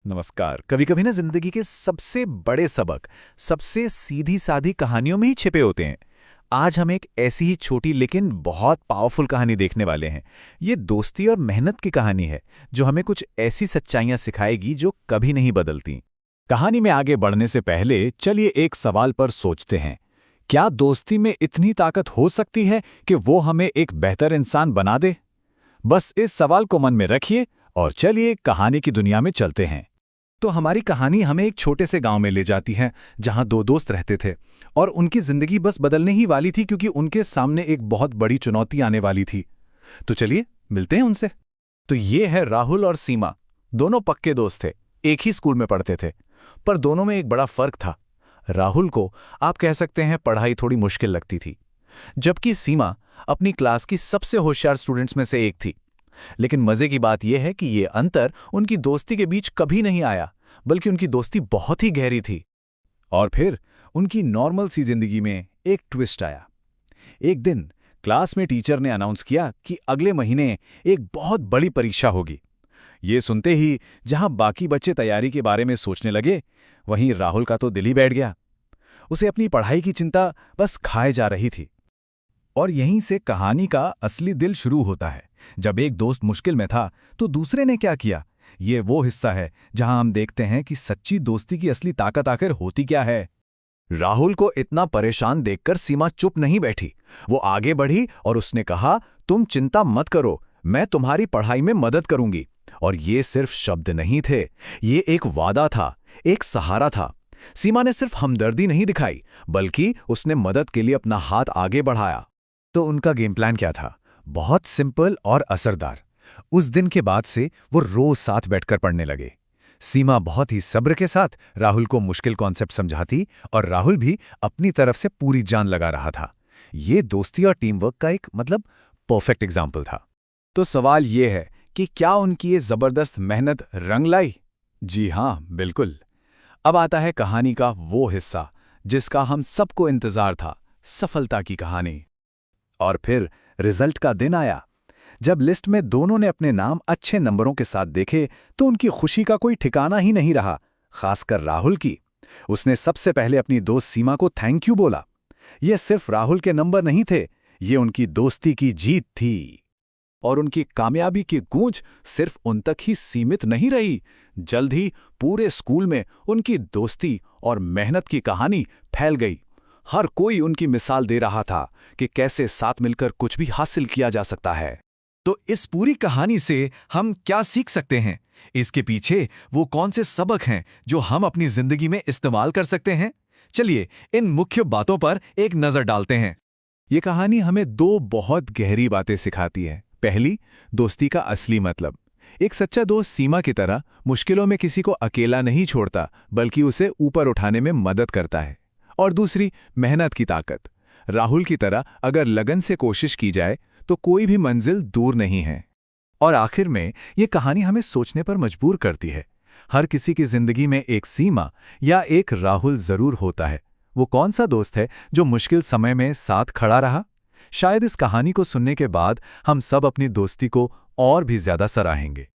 नमस्कार। कभी कभी ना जिंदगी के सबसे बड़े सबक सबसे सीधी सादी कहानियों में ही छिपे होते हैं। आज हम एक ऐसी ही छोटी लेकिन बहुत पावरफुल कहानी देखने वाले हैं। ये दोस्ती और मेहनत की कहानी है जो हमें कुछ ऐसी सच्चाइयां सिखाएगी जो कभी नहीं बदलती। कहानी में आगे बढ़ने से पहले चलिए एक सवाल पर सोचते हैं। क्या दोस्ती में इतनी ताकत हो सकती है कि वो हमें एक बेहतर इंसान बना दे? बस इस सवाल को मन में रखिए और चलिए कहानी की दुनिया में चलते हैं। तो हमारी कहानी हमें एक छोटे से गांव में ले जाती है जहां दो दोस्त रहते थे और उनकी जिंदगी बस बदलने ही वाली थी क्योंकि उनके सामने एक बहुत बड़ी चुनौती आने वाली थी। तो चलिए मिलते हैं उनसे। तो ये है राहुल और सीमा। दोनों पक्के दोस्त थे, एक ही स्कूल में पढ़ते थे। पर दोनों में एक बड़ा फर्क था। राहुल को आप कह सकते हैं पढ़ाई थोड़ी मुश्किल लगती थी, जबकि सीमा अपनी क्लास की सबसे होशियार स्टूडेंट्स में से एक थी। लेकिन मजे की बात यह है कि ये अंतर उनकी दोस्ती के बीच कभी नहीं आया, बल्कि उनकी दोस्ती बहुत ही गहरी थी। और फिर उनकी नॉर्मल सी जिंदगी में एक ट्विस्ट आया। एक दिन क्लास में टीचर ने अनाउंस किया कि अगले महीने एक बहुत बड़ी परीक्षा होगी। ये सुनते ही जहां बाकी बच्चे तैयारी के बारे में सोचने लगे, वहीं राहुल का तो दिल ही बैठ गया। उसे अपनी पढ़ाई की चिंता बस खाए जा रही थी। और यहीं से कहानी का असली दिल शुरू होता है। जब एक दोस्त मुश्किल में था तो दूसरे ने क्या किया। ये वो हिस्सा है जहां हम देखते हैं कि सच्ची दोस्ती की असली ताकत आखिर होती क्या है। राहुल को इतना परेशान देखकर सीमा चुप नहीं बैठी। वो आगे बढ़ी और उसने कहा, तुम चिंता मत करो, मैं तुम्हारी पढ़ाई में मदद करूंगी। और ये सिर्फ शब्द नहीं थे, ये एक वादा था, एक सहारा था। सीमा ने सिर्फ हमदर्दी नहीं दिखाई, बल्कि उसने मदद के लिए अपना हाथ आगे बढ़ाया। तो उनका गेम प्लान क्या था? बहुत सिंपल और असरदार। उस दिन के बाद से वो रोज साथ बैठकर पढ़ने लगे। सीमा बहुत ही सब्र के साथ राहुल को मुश्किल कॉन्सेप्ट समझाती और राहुल भी अपनी तरफ से पूरी जान लगा रहा था। ये दोस्ती और टीम वर्क का एक परफेक्ट एग्जाम्पल था। तो सवाल ये है कि क्या उनकी ये जबरदस्त मेहनत रंग लाई? जी हाँ, बिल्कुल। अब आता है कहानी का वो हिस्सा जिसका हम सबको इंतजार था, सफलता की कहानी। और फिर रिजल्ट का दिन आया। जब लिस्ट में दोनों ने अपने नाम अच्छे नंबरों के साथ देखे तो उनकी खुशी का कोई ठिकाना ही नहीं रहा, खासकर राहुल की। उसने सबसे पहले अपनी दोस्त सीमा को थैंक यू बोला। ये सिर्फ राहुल के नंबर नहीं थे, ये उनकी दोस्ती की जीत थी। और उनकी कामयाबी की गूंज सिर्फ उन तक ही सीमित नहीं रही। जल्द ही पूरे स्कूल में उनकी दोस्ती और मेहनत की कहानी फैल गई। हर कोई उनकी मिसाल दे रहा था कि कैसे साथ मिलकर कुछ भी हासिल किया जा सकता है। तो इस पूरी कहानी से हम क्या सीख सकते हैं? इसके पीछे वो कौन से सबक हैं जो हम अपनी जिंदगी में इस्तेमाल कर सकते हैं? चलिए इन मुख्य बातों पर एक नजर डालते हैं। ये कहानी हमें दो बहुत गहरी बातें सिखाती है। पहली, दोस्ती का असली मतलब। एक सच्चा दोस्त सीमा की तरह मुश्किलों में किसी को अकेला नहीं छोड़ता, बल्कि उसे ऊपर उठाने में मदद करता है। और दूसरी, मेहनत की ताकत। राहुल की तरह अगर लगन से कोशिश की जाए तो कोई भी मंजिल दूर नहीं है। और आखिर में ये कहानी हमें सोचने पर मजबूर करती है। हर किसी की जिंदगी में एक सीमा या एक राहुल जरूर होता है। वो कौन सा दोस्त है जो मुश्किल समय में साथ खड़ा रहा? शायद इस कहानी को सुनने के बाद हम सब अपनी दोस्ती को और भी ज्यादा सराहेंगे।